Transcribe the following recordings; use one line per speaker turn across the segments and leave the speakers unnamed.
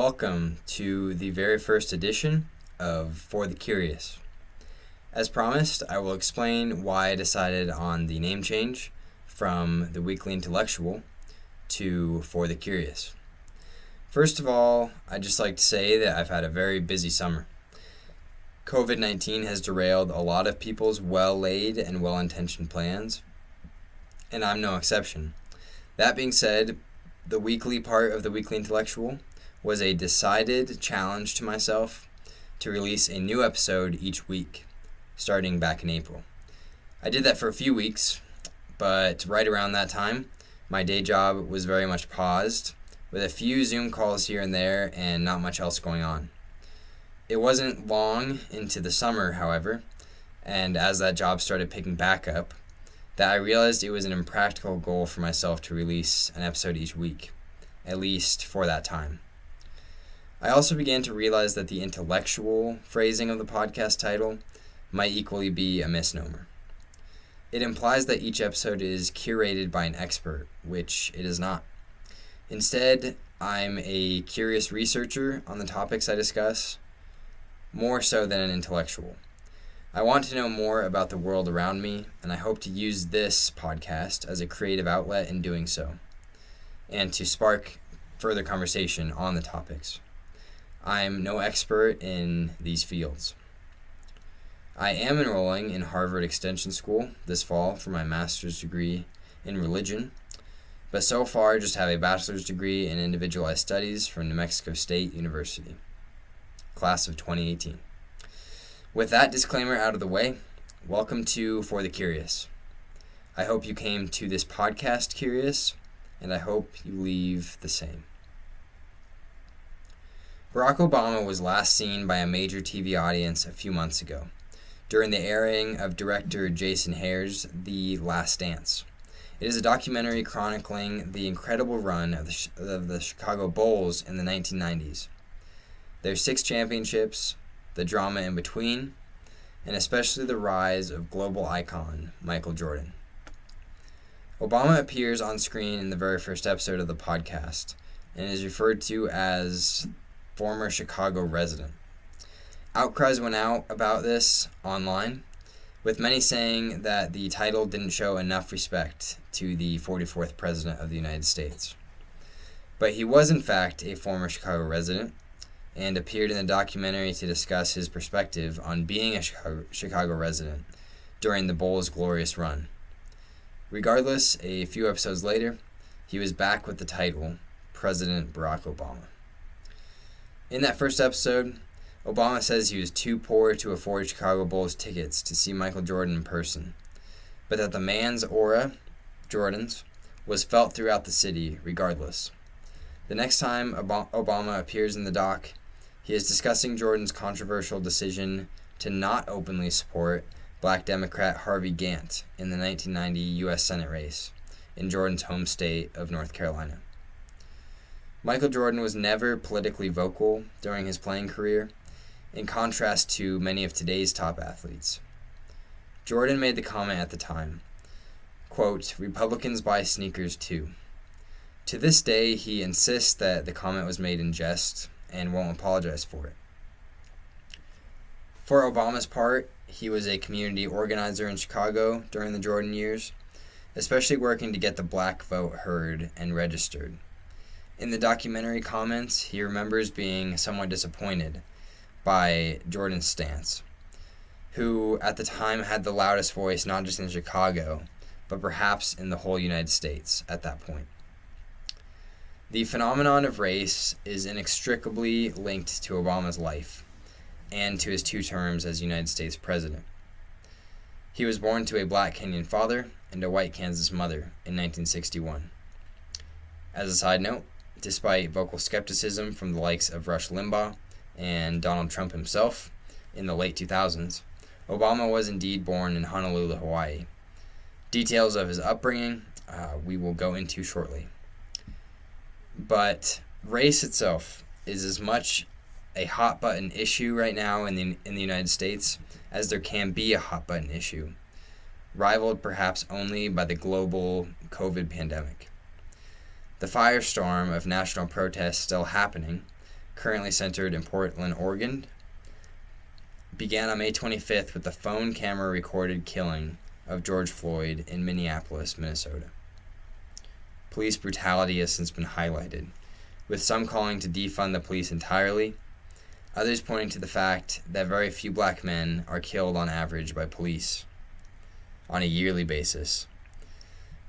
welcome to the very first edition of For the Curious. As promised, I will explain why I decided on the name change from The Weekly Intellectual to For the Curious. First of all, I'd just like to say that I've had a very busy summer. COVID-19 has derailed a lot of people's well-laid and well-intentioned plans, and I'm no exception. That being said, the weekly part of The Weekly Intellectual was a decided challenge to myself to release a new episode each week, starting back in April. I did that for a few weeks, but right around that time, my day job was very much paused, with a few Zoom calls here and there and not much else going on. It wasn't long into the summer, however, and as that job started picking back up, that I realized it was an impractical goal for myself to release an episode each week, at least for that time. I also began to realize that the intellectual phrasing of the podcast title might equally be a misnomer. It implies that each episode is curated by an expert, which it is not. Instead, I'm a curious researcher on the topics I discuss, more so than an intellectual. I want to know more about the world around me, and I hope to use this podcast as a creative outlet in doing so, and to spark further conversation on the topics. I'm no expert in these fields. I am enrolling in Harvard Extension School this fall for my master's degree in religion, but so far just have a bachelor's degree in individualized studies from New Mexico State University, class of 2018. With that disclaimer out of the way, welcome to For the Curious. I hope you came to this podcast curious, and I hope you leave the same. Barack Obama was last seen by a major TV audience a few months ago, during the airing of director Jason Hehir's The Last Dance. It is a documentary chronicling the incredible run of the Chicago Bulls in the 1990s. Their 6 championships, the drama in between, and especially the rise of global icon Michael Jordan. Obama appears on screen in the very first episode of the podcast and is referred to as former Chicago resident. Outcries went out about this online, with many saying that the title didn't show enough respect to the 44th President of the United States. But he was in fact a former Chicago resident, and appeared in the documentary to discuss his perspective on being a Chicago resident during the Bulls' glorious run. Regardless, a few episodes later, he was back with the title, President Barack Obama. In that first episode, Obama says he was too poor to afford Chicago Bulls tickets to see Michael Jordan in person, but that the man's aura, Jordan's, was felt throughout the city regardless. The next time Obama appears in the doc, he is discussing Jordan's controversial decision to not openly support Black Democrat Harvey Gantt in the 1990 U.S. Senate race in Jordan's home state of North Carolina. Michael Jordan was never politically vocal during his playing career, in contrast to many of today's top athletes. Jordan made the comment at the time, quote, "Republicans buy sneakers too." To this day, he insists that the comment was made in jest and won't apologize for it. For Obama's part, he was a community organizer in Chicago during the Jordan years, especially working to get the black vote heard and registered. In the documentary comments, he remembers being somewhat disappointed by Jordan's stance, who at the time had the loudest voice not just in Chicago, but perhaps in the whole United States at that point. The phenomenon of race is inextricably linked to Obama's life and to his 2 terms as United States president. He was born to a black Kenyan father and a white Kansas mother in 1961. As a side note, despite vocal skepticism from the likes of Rush Limbaugh and Donald Trump himself in the late 2000s, Obama was indeed born in Honolulu, Hawaii. Details of his upbringing we will go into shortly. But race itself is as much a hot-button issue right now in the United States as there can be a hot-button issue, rivaled perhaps only by the global COVID pandemic. The firestorm of national protests still happening currently centered in Portland, Oregon, began on May 25th with the phone camera recorded killing of George Floyd in Minneapolis, Minnesota. Police brutality has since been highlighted, with some calling to defund the police entirely, others pointing to the fact that very few black men are killed on average by police on a yearly basis.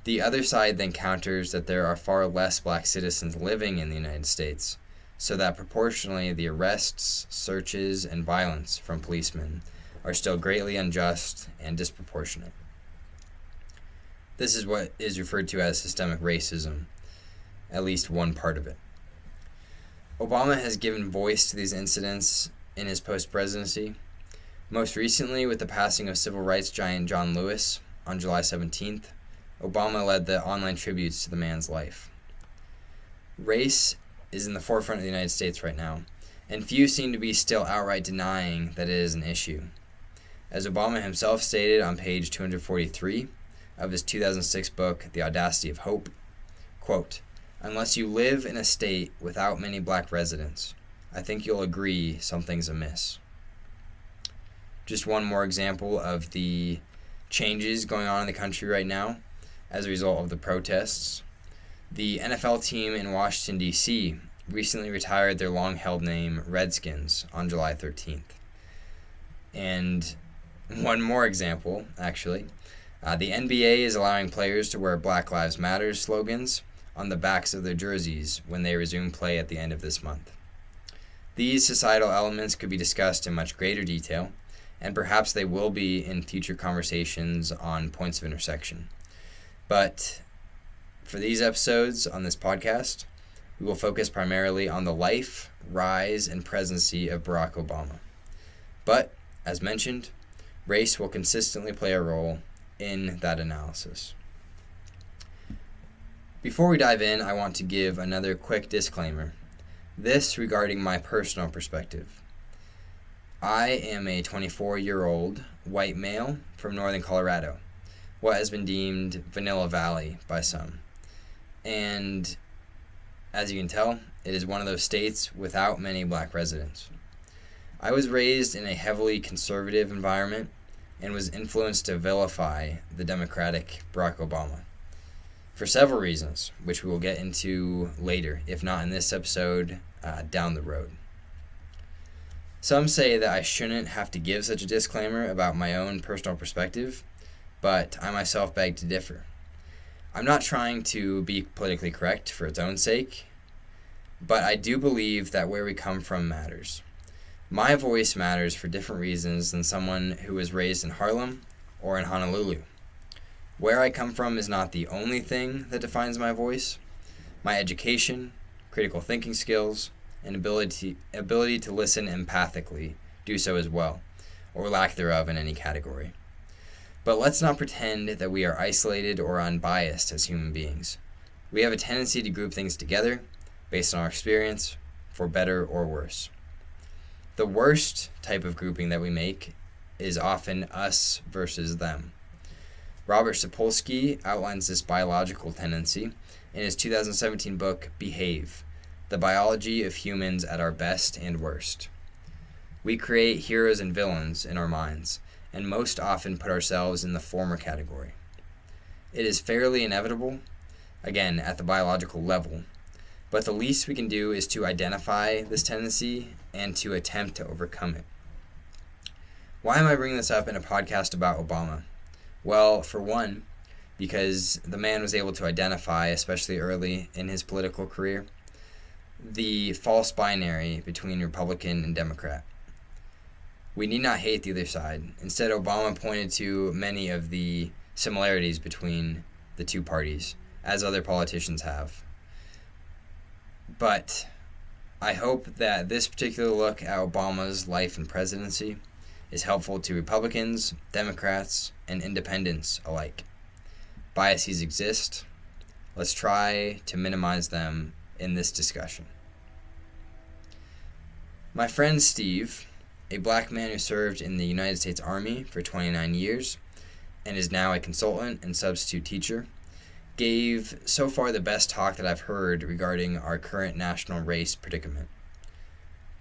The other side then counters that there are far less black citizens living in the United States, so that proportionally the arrests, searches, and violence from policemen are still greatly unjust and disproportionate. This is what is referred to as systemic racism, at least one part of it. Obama has given voice to these incidents in his post-presidency, most recently with the passing of civil rights giant John Lewis on July 17th. Obama led the online tributes to the man's life. Race is in the forefront of the United States right now, and few seem to be still outright denying that it is an issue. As Obama himself stated on page 243 of his 2006 book, The Audacity of Hope, quote, "Unless you live in a state without many black residents, I think you'll agree something's amiss." Just one more example of the changes going on in the country right now as a result of the protests. The NFL team in Washington, D.C. recently retired their long-held name Redskins on July 13th. And one more example, actually. The NBA is allowing players to wear Black Lives Matter slogans on the backs of their jerseys when they resume play at the end of this month. These societal elements could be discussed in much greater detail, and perhaps they will be in future conversations on points of intersection. But for these episodes on this podcast, we will focus primarily on the life, rise, and presidency of Barack Obama. But, as mentioned, race will consistently play a role in that analysis. Before we dive in, I want to give another quick disclaimer. This regarding my personal perspective. I am a 24-year-old white male from northern Colorado, what has been deemed Vanilla Valley by some. And as you can tell, it is one of those states without many black residents. I was raised in a heavily conservative environment and was influenced to vilify the Democratic Barack Obama for several reasons, which we will get into later, if not in this episode, down the road. Some say that I shouldn't have to give such a disclaimer about my own personal perspective, but I myself beg to differ. I'm not trying to be politically correct for its own sake, but I do believe that where we come from matters. My voice matters for different reasons than someone who was raised in Harlem or in Honolulu. Where I come from is not the only thing that defines my voice. My education, critical thinking skills, and ability to listen empathically do so as well, or lack thereof in any category. But let's not pretend that we are isolated or unbiased as human beings. We have a tendency to group things together based on our experience, for better or worse. The worst type of grouping that we make is often us versus them. Robert Sapolsky outlines this biological tendency in his 2017 book, Behave, The Biology of Humans at Our Best and Worst. We create heroes and villains in our minds, and most often put ourselves in the former category. It is fairly inevitable, again, at the biological level, but the least we can do is to identify this tendency and to attempt to overcome it. Why am I bringing this up in a podcast about Obama? Well, for one, because the man was able to identify, especially early in his political career, the false binary between Republican and Democrat. We need not hate the other side. Instead, Obama pointed to many of the similarities between the two parties, as other politicians have. But I hope that this particular look at Obama's life and presidency is helpful to Republicans, Democrats, and independents alike. Biases exist. Let's try to minimize them in this discussion. My friend Steve, a black man who served in the United States Army for 29 years and is now a consultant and substitute teacher, gave so far the best talk that I've heard regarding our current national race predicament.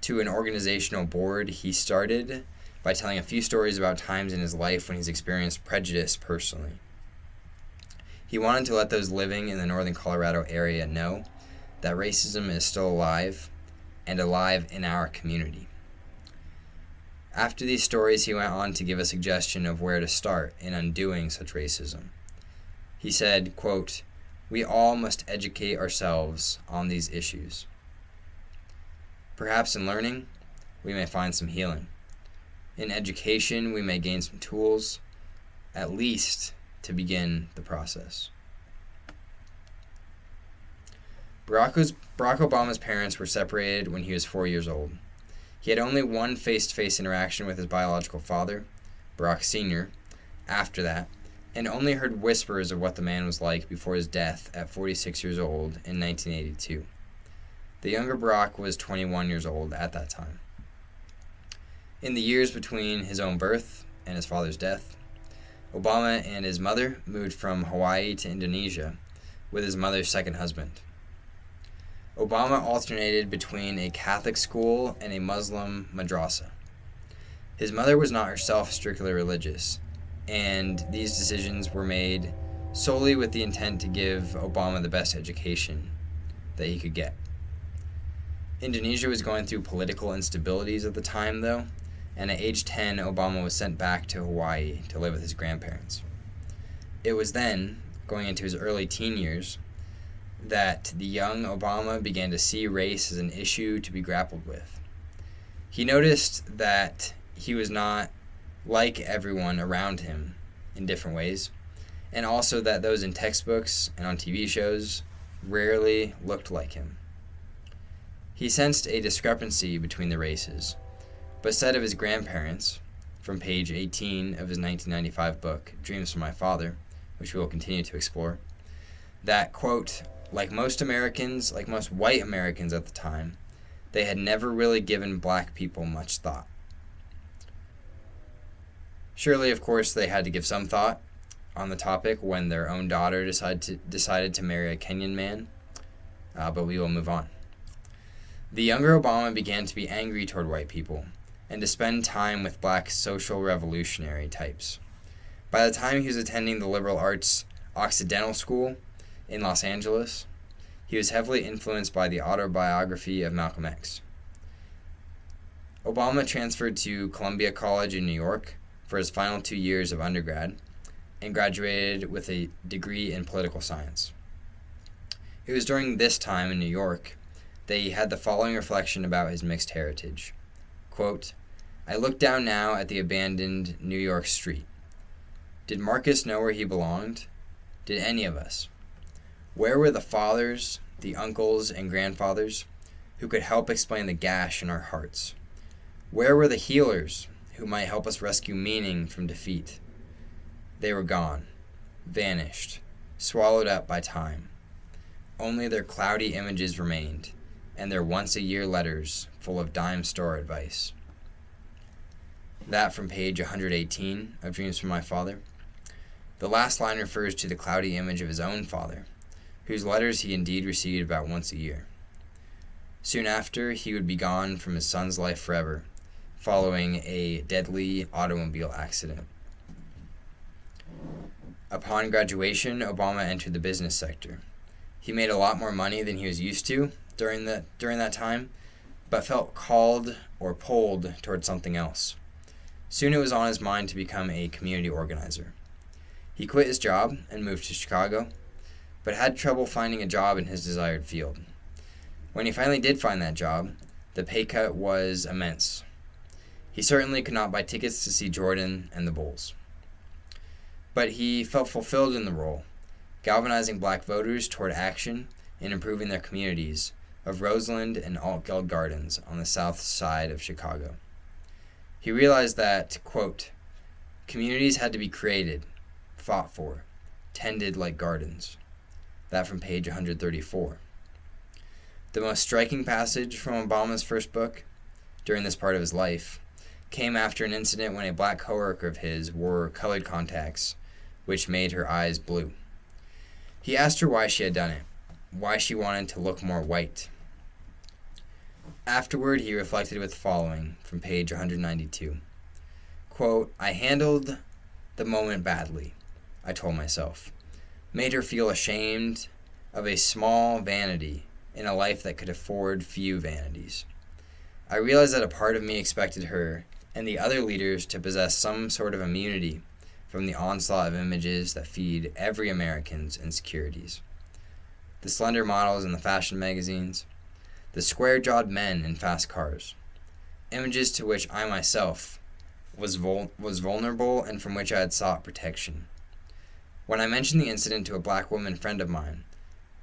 to an organizational board he started by telling a few stories about times in his life when he's experienced prejudice personally. He wanted to let those living in the northern Colorado area know that racism is still alive, and alive in our community. After these stories, he went on to give a suggestion of where to start in undoing such racism. He said, quote, "We all must educate ourselves on these issues. Perhaps in learning, we may find some healing. In education, we may gain some tools, at least to begin the process." Barack Obama's parents were separated when he was 4 years old. He had only one face-to-face interaction with his biological father, Barack Sr., after that, and only heard whispers of what the man was like before his death at 46 years old in 1982. The younger Barack was 21 years old at that time. In the years between his own birth and his father's death, Obama and his mother moved from Hawaii to Indonesia with his mother's second husband. Obama alternated between a Catholic school and a Muslim madrasa. His mother was not herself strictly religious, and these decisions were made solely with the intent to give Obama the best education that he could get. Indonesia was going through political instabilities at the time, though, and at age 10, Obama was sent back to Hawaii to live with his grandparents. It was then, going into his early teen years, that the young Obama began to see race as an issue to be grappled with. He noticed that he was not like everyone around him in different ways, and also that those in textbooks and on TV shows rarely looked like him. He sensed a discrepancy between the races, but said of his grandparents, from page 18 of his 1995 book, Dreams from My Father, which we will continue to explore, that, quote, like most white Americans at the time, they had never really given black people much thought. Surely, of course, they had to give some thought on the topic when their own daughter decided to marry a Kenyan man, but we will move on. The younger Obama began to be angry toward white people and to spend time with black social revolutionary types. By the time he was attending the liberal arts Occidental School in Los Angeles, he was heavily influenced by the Autobiography of Malcolm X. Obama transferred to Columbia College in New York for his final 2 years of undergrad and graduated with a degree in political science. It was during this time in New York that he had the following reflection about his mixed heritage. Quote, "I look down now at the abandoned New York street. Did Marcus know where he belonged? Did any of us? Where were the fathers, the uncles, and grandfathers who could help explain the gash in our hearts? Where were the healers who might help us rescue meaning from defeat? They were gone, vanished, swallowed up by time. Only their cloudy images remained, and their once-a-year letters full of dime store advice." That from page 118 of Dreams from My Father. The last line refers to the cloudy image of his own father, whose letters he indeed received about once a year. Soon after, he would be gone from his son's life forever, following a deadly automobile accident. Upon graduation, Obama entered the business sector. He made a lot more money than he was used to during that time, but felt called or pulled toward something else. Soon it was on his mind to become a community organizer. He quit his job and moved to Chicago, but had trouble finding a job in his desired field. When he finally did find that job, the pay cut was immense. He certainly could not buy tickets to see Jordan and the Bulls. But he felt fulfilled in the role, galvanizing black voters toward action in improving their communities of Roseland and Altgeld Gardens on the south side of Chicago. He realized that, quote, "communities had to be created, fought for, tended like gardens." That from page 134. The most striking passage from Obama's first book, during this part of his life, came after an incident when a black coworker of his wore colored contacts, which made her eyes blue. He asked her why she had done it, why she wanted to look more white. Afterward, he reflected with the following from page 192. Quote, I handled the moment badly, I told myself. Made her feel ashamed of a small vanity in a life that could afford few vanities. I realized that a part of me expected her and the other leaders to possess some sort of immunity from the onslaught of images that feed every American's insecurities. The slender models in the fashion magazines, the square-jawed men in fast cars, images to which I myself was vulnerable and from which I had sought protection. When I mentioned the incident to a black woman friend of mine,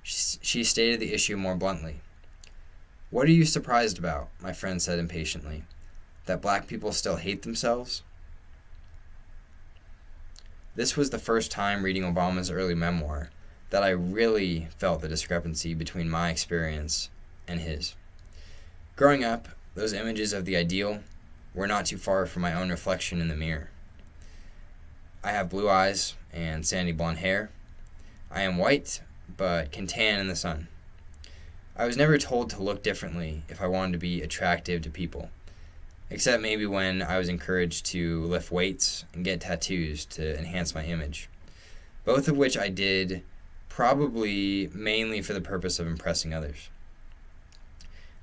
she stated the issue more bluntly. What are you surprised about? My friend said impatiently. That black people still hate themselves? This was the first time reading Obama's early memoir that I really felt the discrepancy between my experience and his. Growing up, those images of the ideal were not too far from my own reflection in the mirror. I have blue eyes and sandy blonde hair. I am white, but can tan in the sun. I was never told to look differently if I wanted to be attractive to people, except maybe when I was encouraged to lift weights and get tattoos to enhance my image, both of which I did probably mainly for the purpose of impressing others.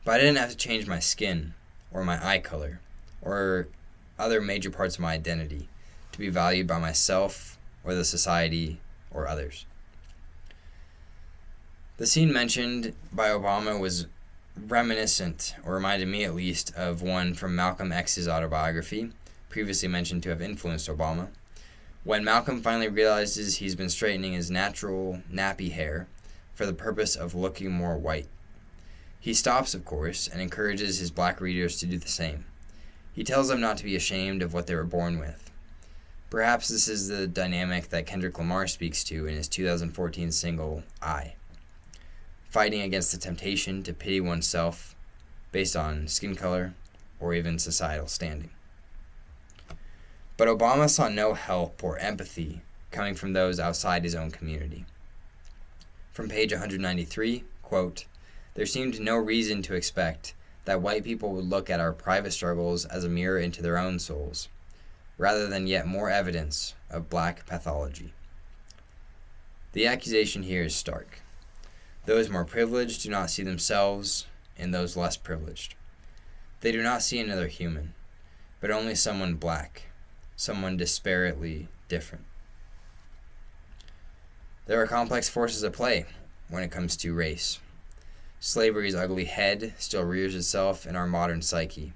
But I didn't have to change my skin or my eye color or other major parts of my identity to be valued by myself or the society or others. The scene mentioned by Obama was reminiscent, or reminded me at least, of one from Malcolm X's Autobiography, previously mentioned to have influenced Obama, when Malcolm finally realizes he's been straightening his natural nappy hair for the purpose of looking more white. He stops, of course, and encourages his black readers to do the same. He tells them not to be ashamed of what they were born with. Perhaps this is the dynamic that Kendrick Lamar speaks to in his 2014 single, I. Fighting against the temptation to pity oneself based on skin color or even societal standing. But Obama saw no help or empathy coming from those outside his own community. From page 193, quote, there seemed no reason to expect that white people would look at our private struggles as a mirror into their own souls, rather than yet more evidence of black pathology. The accusation here is stark. Those more privileged do not see themselves in those less privileged. They do not see another human, but only someone black, someone disparately different. There are complex forces at play when it comes to race. Slavery's ugly head still rears itself in our modern psyche.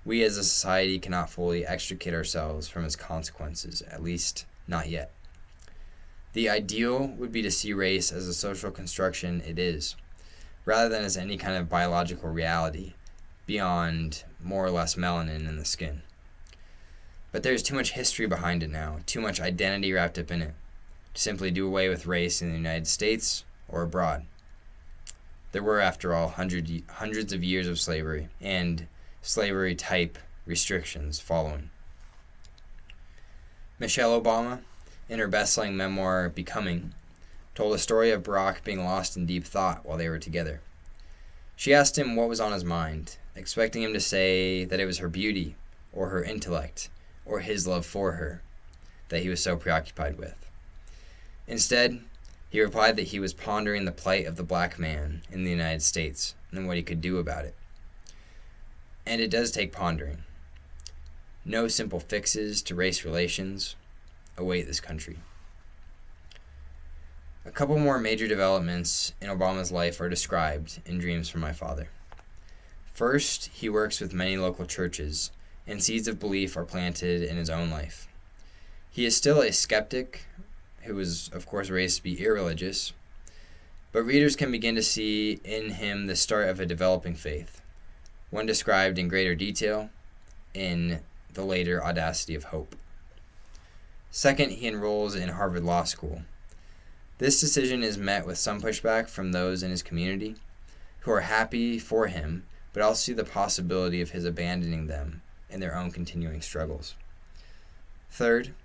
We as a society cannot fully extricate ourselves from its consequences, at least not yet. The ideal would be to see race as a social construction it is, rather than as any kind of biological reality beyond more or less melanin in the skin. But there's too much history behind it now, too much identity wrapped up in it, to simply do away with race in the United States or abroad. There were, after all, hundreds of years of slavery, and slavery-type restrictions following. Michelle Obama, in her best-selling memoir, Becoming, told a story of Barack being lost in deep thought while they were together. She asked him what was on his mind, expecting him to say that it was her beauty, or her intellect, or his love for her, that he was so preoccupied with. Instead, he replied that he was pondering the plight of the black man in the United States and what he could do about it. And it does take pondering. No simple fixes to race relations await this country. A couple more major developments in Obama's life are described in Dreams from My Father. First, he works with many local churches, and seeds of belief are planted in his own life. He is still a skeptic, who was, of course, raised to be irreligious, but readers can begin to see in him the start of a developing faith, one described in greater detail in the later Audacity of Hope. Second, he enrolls in Harvard Law School. This decision is met with some pushback from those in his community, who are happy for him, but also see the possibility of his abandoning them in their own continuing struggles. Third,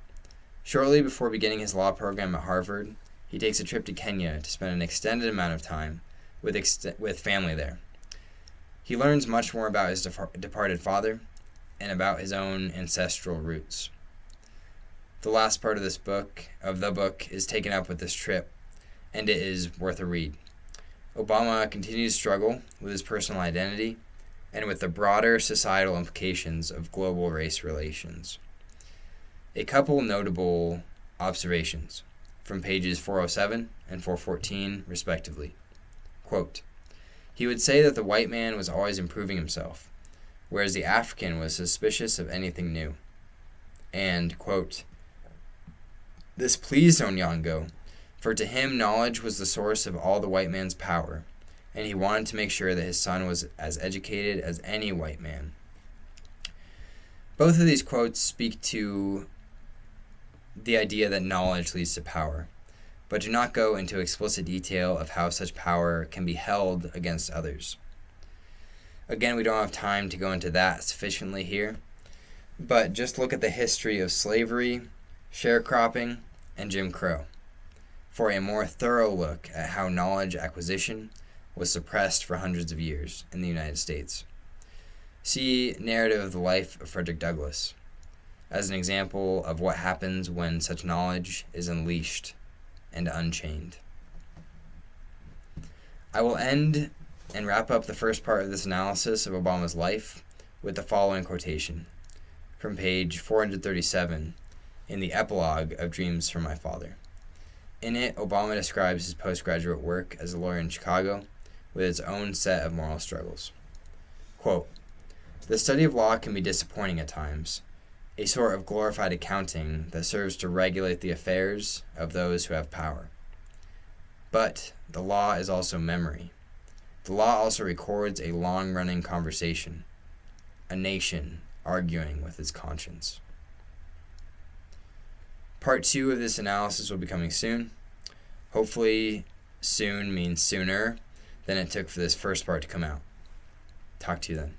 shortly before beginning his law program at Harvard, he takes a trip to Kenya to spend an extended amount of time with family there.
He learns much more about his departed father and about his own ancestral roots. The last part of the book, is taken up with this trip, and it is worth a read. Obama continues to struggle with his personal identity and with the broader societal implications of global race relations. A couple notable observations from pages 407 and 414, respectively. Quote, he would say that the white man was always improving himself, whereas the African was suspicious of anything new. And, quote, this pleased Onyango, for to him knowledge was the source of all the white man's power, and he wanted to make sure that his son was as educated as any white man. Both of these quotes speak to the idea that knowledge leads to power, but do not go into explicit detail of how such power can be held against others. Again, we don't have time to go into that sufficiently here, but just look at the history of slavery, sharecropping, and Jim Crow for a more thorough look at how knowledge acquisition was suppressed for hundreds of years in the United States. See Narrative of the Life of Frederick Douglass as an example of what happens when such knowledge is unleashed and unchained. I will end and wrap up the first part of this analysis of Obama's life with the following quotation from page 437 in the epilogue of Dreams from My Father. In it, Obama describes his postgraduate work as a lawyer in Chicago with its own set of moral struggles. Quote, the study of law can be disappointing at times, a sort of glorified accounting that serves to regulate the affairs of those who have power. But the law is also memory. The law also records a long-running conversation, a nation arguing with its conscience. Part 2 of this analysis will be coming soon. Hopefully soon means sooner than it took for this first part to come out. Talk to you then.